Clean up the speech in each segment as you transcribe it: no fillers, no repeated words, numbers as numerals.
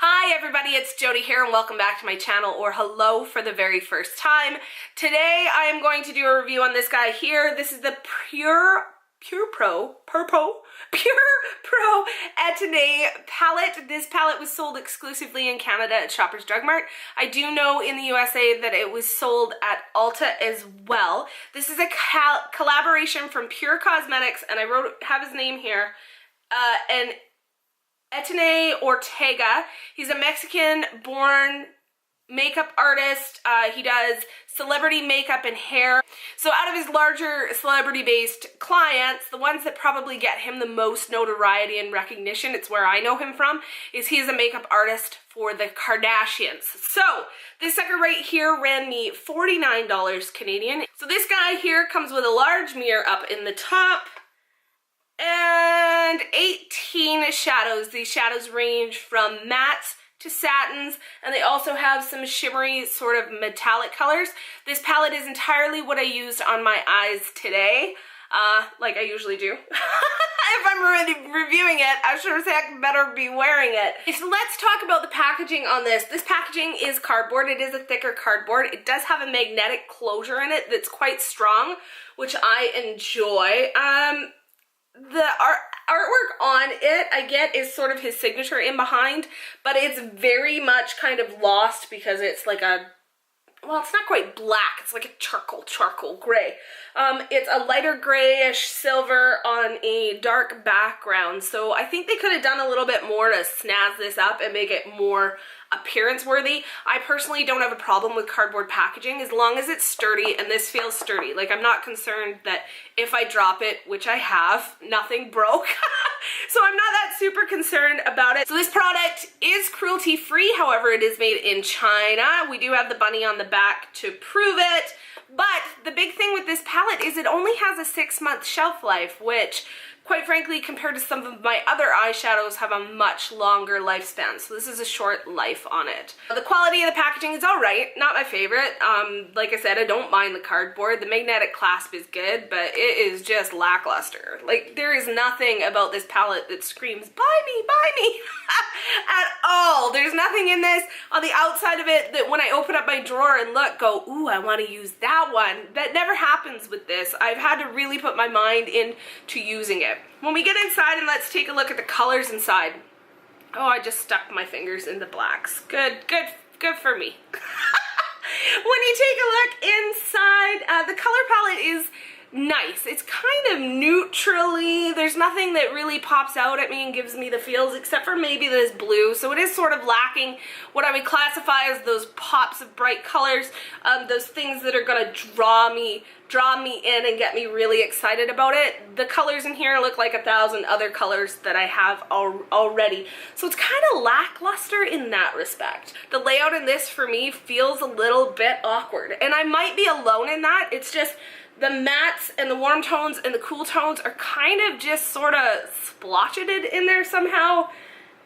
Hi everybody, it's Jody here and welcome back to my channel, or hello for the very first time. Today I am going to do a review on this guy here. This is the Pure Pro Etenay palette. This palette was sold exclusively in Canada at Shoppers Drug Mart. I do know in the USA that it was sold at Ulta as well. This is a collaboration from Pure Cosmetics, and I have his name here, and Etenay Ortega. He's a Mexican-born makeup artist. He does celebrity makeup and hair. So out of his larger celebrity-based clients, the ones that probably get him the most notoriety and recognition, it's where I know him from, is he is a makeup artist for the Kardashians. So this sucker right here ran me $49 Canadian. So this guy here comes with a large mirror up in the top, and 18 shadows. These shadows range from mattes to satins, and they also have some shimmery sort of metallic colors. This palette is entirely what I used on my eyes today, like I usually do. If I'm reviewing it, I sure as heck better be wearing it. So let's talk about the packaging on this. This packaging is cardboard. It is a thicker cardboard. It does have a magnetic closure in it that's quite strong, which I enjoy. The artwork on it, I get, is sort of his signature in behind, but it's very much kind of lost because it's like a, well, it's not quite black, it's like a charcoal gray. It's a lighter grayish silver on a dark background, so I think they could have done a little bit more to snazz this up and make it more appearance worthy. I personally don't have a problem with cardboard packaging as long as it's sturdy, and this feels sturdy. Like, I'm not concerned that if I drop it, which I have, nothing broke. So I'm not that super concerned about it. So this product is cruelty free, however it is made in China. We do have the bunny on the back to prove it, but the big thing with this palette is it only has a 6-month shelf life, which, quite frankly, compared to some of my other eyeshadows, have a much longer lifespan. So this is a short life on it. The quality of the packaging is all right, not my favorite. Like I said, I don't mind the cardboard. The magnetic clasp is good, but it is just lackluster. Like, there is nothing about this palette that screams, buy me, at all. There's nothing in this on the outside of it that when I open up my drawer and look, go, ooh, I want to use that one. That never happens with this. I've had to really put my mind into using it. When we get inside, and let's take a look at the colors inside. Oh, I just stuck my fingers in the blacks. Good for me. When you take a look inside, the color palette is nice. It's kind of neutrally, there's nothing that really pops out at me and gives me the feels except for maybe this blue, so it is sort of lacking what I would classify as those pops of bright colors, those things that are gonna draw me in and get me really excited about it. The colors in here look like 1,000 other colors that I have already, so it's kind of lackluster in that respect. The layout in this for me feels a little bit awkward, and I might be alone in that. It's just the mattes and the warm tones and the cool tones are kind of just sort of splotched in there somehow,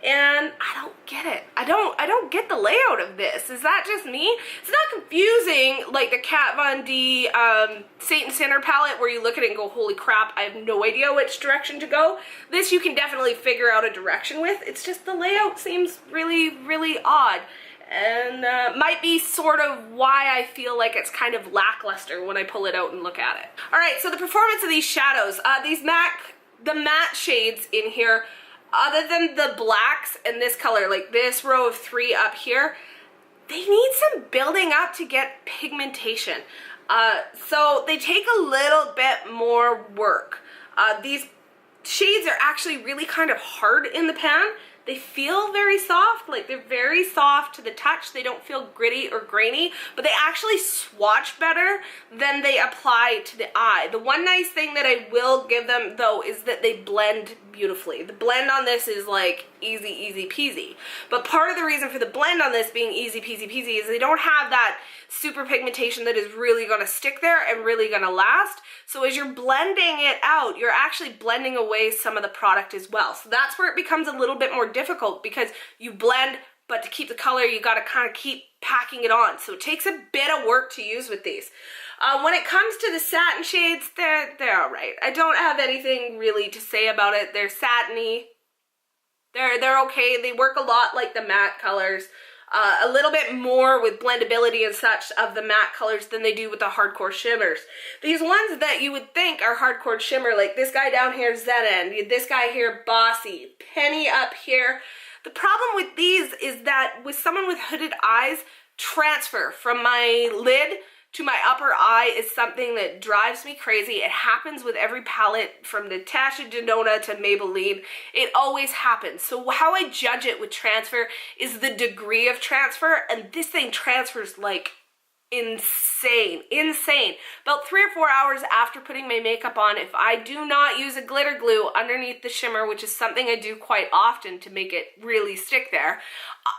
and I don't get it. I don't get the layout of this. Is that just me? It's not confusing like the Kat Von D Saint and Sinner palette where you look at it and go, holy crap, I have no idea which direction to go. This you can definitely figure out a direction with. It's just the layout seems really odd, and might be sort of why I feel like it's kind of lackluster when I pull it out and look at it. Alright, so the performance of these shadows. The matte shades in here, other than the blacks and this color, like this row of 3 up here, they need some building up to get pigmentation. So they take a little bit more work. These shades are actually really kind of hard in the pan. They feel very soft, like they're very soft to the touch. They don't feel gritty or grainy, but they actually swatch better than they apply to the eye. The one nice thing that I will give them though is that they blend beautifully. The blend on this is like easy peasy. But part of the reason for the blend on this being easy peasy is they don't have that super pigmentation that is really gonna stick there and really gonna last. So as you're blending it out, you're actually blending away some of the product as well. So that's where it becomes a little bit more difficult because you blend, but to keep the color, you gotta kind of keep packing it on. So it takes a bit of work to use with these. When it comes to the satin shades, they're all right. I don't have anything really to say about it. They're satiny. They're okay. They work a lot like the matte colors. A little bit more with blendability and such of the matte colors than they do with the hardcore shimmers. These ones that you would think are hardcore shimmer, like this guy down here, Zen, this guy here, Bossy, Penny up here. The problem with these is that with someone with hooded eyes, transfer from my lid to my upper eye is something that drives me crazy. It happens with every palette from Natasha Denona to Maybelline. It always happens. So how I judge it with transfer is the degree of transfer, and this thing transfers like insane. About 3 or 4 hours after putting my makeup on, if I do not use a glitter glue underneath the shimmer, which is something I do quite often to make it really stick there,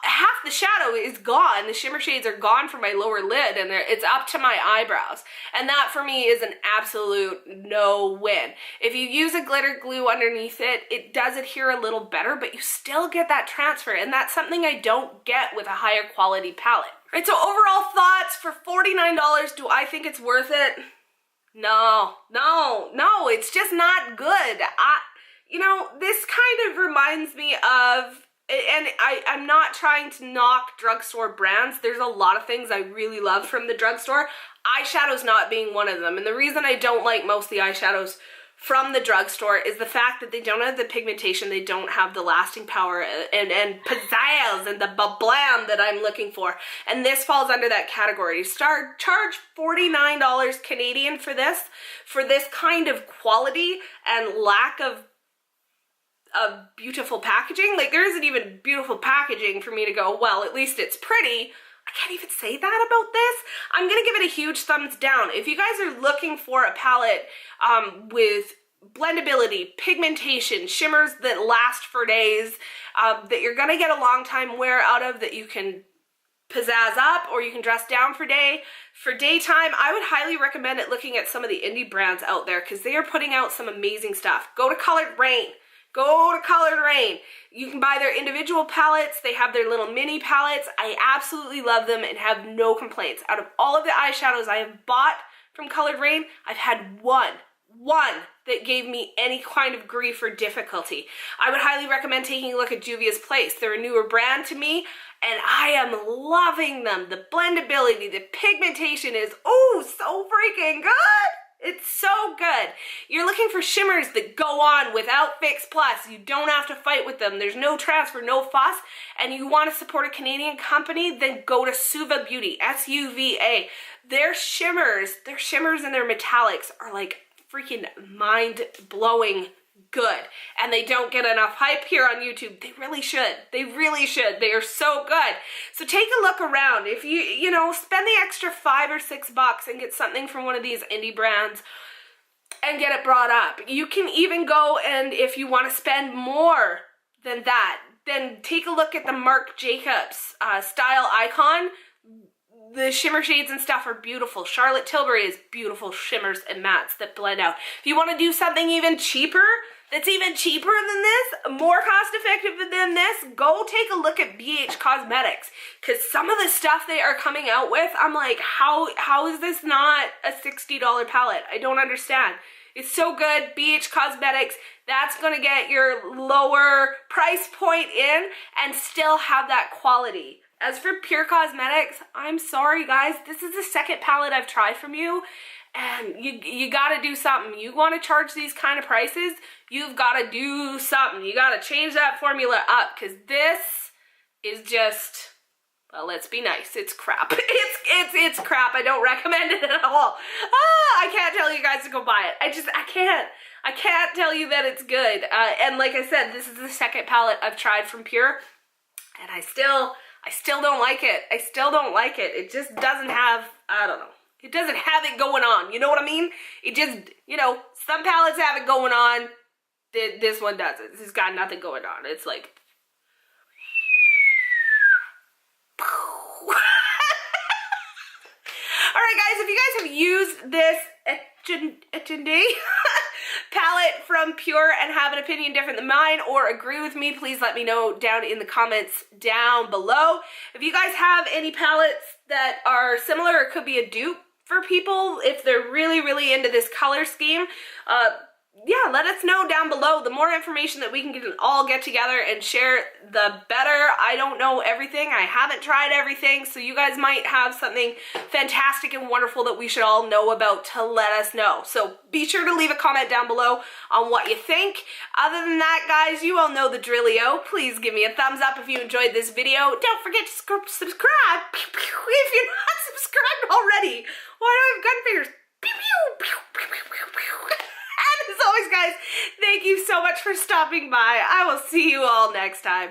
half the shadow is gone. The shimmer shades are gone from my lower lid, and it's up to my eyebrows. And that for me is an absolute no-win. If you use a glitter glue underneath it, it does adhere a little better, but you still get that transfer, and that's something I don't get with a higher quality palette. Right, so overall thoughts for $49, do I think it's worth it? No, it's just not good. You know, this kind of reminds me of, and I'm not trying to knock drugstore brands. There's a lot of things I really love from the drugstore. Eyeshadows not being one of them. And the reason I don't like most of the eyeshadows from the drugstore is the fact that they don't have the pigmentation, they don't have the lasting power and pizzazz and the bablam that I'm looking for. And this falls under that category. Charge $49 Canadian for this kind of quality and lack of beautiful packaging. Like, there isn't even beautiful packaging for me to go, well, at least it's pretty. I can't even say that about this. I'm gonna give it a huge thumbs down. If you guys are looking for a palette with blendability, pigmentation, shimmers that last for days, that you're gonna get a long time wear out of, that you can pizzazz up or you can dress down for daytime, I would highly recommend looking at some of the indie brands out there, because they are putting out some amazing stuff. Go to Coloured Rain. Go to Coloured Rain. You can buy their individual palettes. They have their little mini palettes. I absolutely love them and have no complaints. Out of all of the eyeshadows I have bought from Coloured Rain, I've had one that gave me any kind of grief or difficulty. I would highly recommend taking a look at Juvia's Place. They're a newer brand to me, and I am loving them. The blendability, the pigmentation is, oh, so freaking good. It's so good. You're looking for shimmers that go on without Fix Plus. You don't have to fight with them. There's no transfer, no fuss, and you want to support a Canadian company, then go to Suva Beauty, S-U-V-A. Their shimmers and their metallics are like freaking mind-blowing good, and they don't get enough hype here on YouTube. They really should. They are so good. So take a look around. If you know, spend the extra $5 or $6 and get something from one of these indie brands and get it brought up. You can even go, and if you want to spend more than that, then take a look at the Marc Jacobs Style Icon. The shimmer shades and stuff are beautiful. Charlotte Tilbury is beautiful shimmers and mattes that blend out. If you want to do something even cheaper, that's even cheaper than this, more cost effective than this, go take a look at BH Cosmetics. Because some of the stuff they are coming out with, I'm like, how is this not a $60 palette? I don't understand. It's so good. BH Cosmetics, that's going to get your lower price point in and still have that quality. As for Pure Cosmetics, I'm sorry guys, this is the second palette I've tried from you, and you gotta do something. You want to charge these kind of prices, you've got to do something. You got to change that formula up, because this is just, well, let's be nice, it's crap. It's crap. I don't recommend it at all. I can't tell you guys to go buy it. I can't tell you that it's good. And like I said, this is the second palette I've tried from Pure, and I still don't like it. I still don't like it. It just doesn't have, I don't know. It doesn't have it going on. You know what I mean? It just, you know, some palettes have it going on. This one doesn't. This has got nothing going on. It's like... Alright guys, if you guys have used this Etchende palette from Pure and have an opinion different than mine or agree with me, please let me know down in the comments down below. If you guys have any palettes that are similar or could be a dupe for people, if they're really into this color scheme, yeah, let us know down below. The more information that we can all get together and share, the better. I don't know everything. I haven't tried everything, so you guys might have something fantastic and wonderful that we should all know about to let us know. So be sure to leave a comment down below on what you think. Other than that, guys, you all know the drillio. Please give me a thumbs up if you enjoyed this video. Don't forget to subscribe if you're not subscribed already. Why do I have gun fingers? And as always, guys, thank you so much for stopping by. I will see you all next time.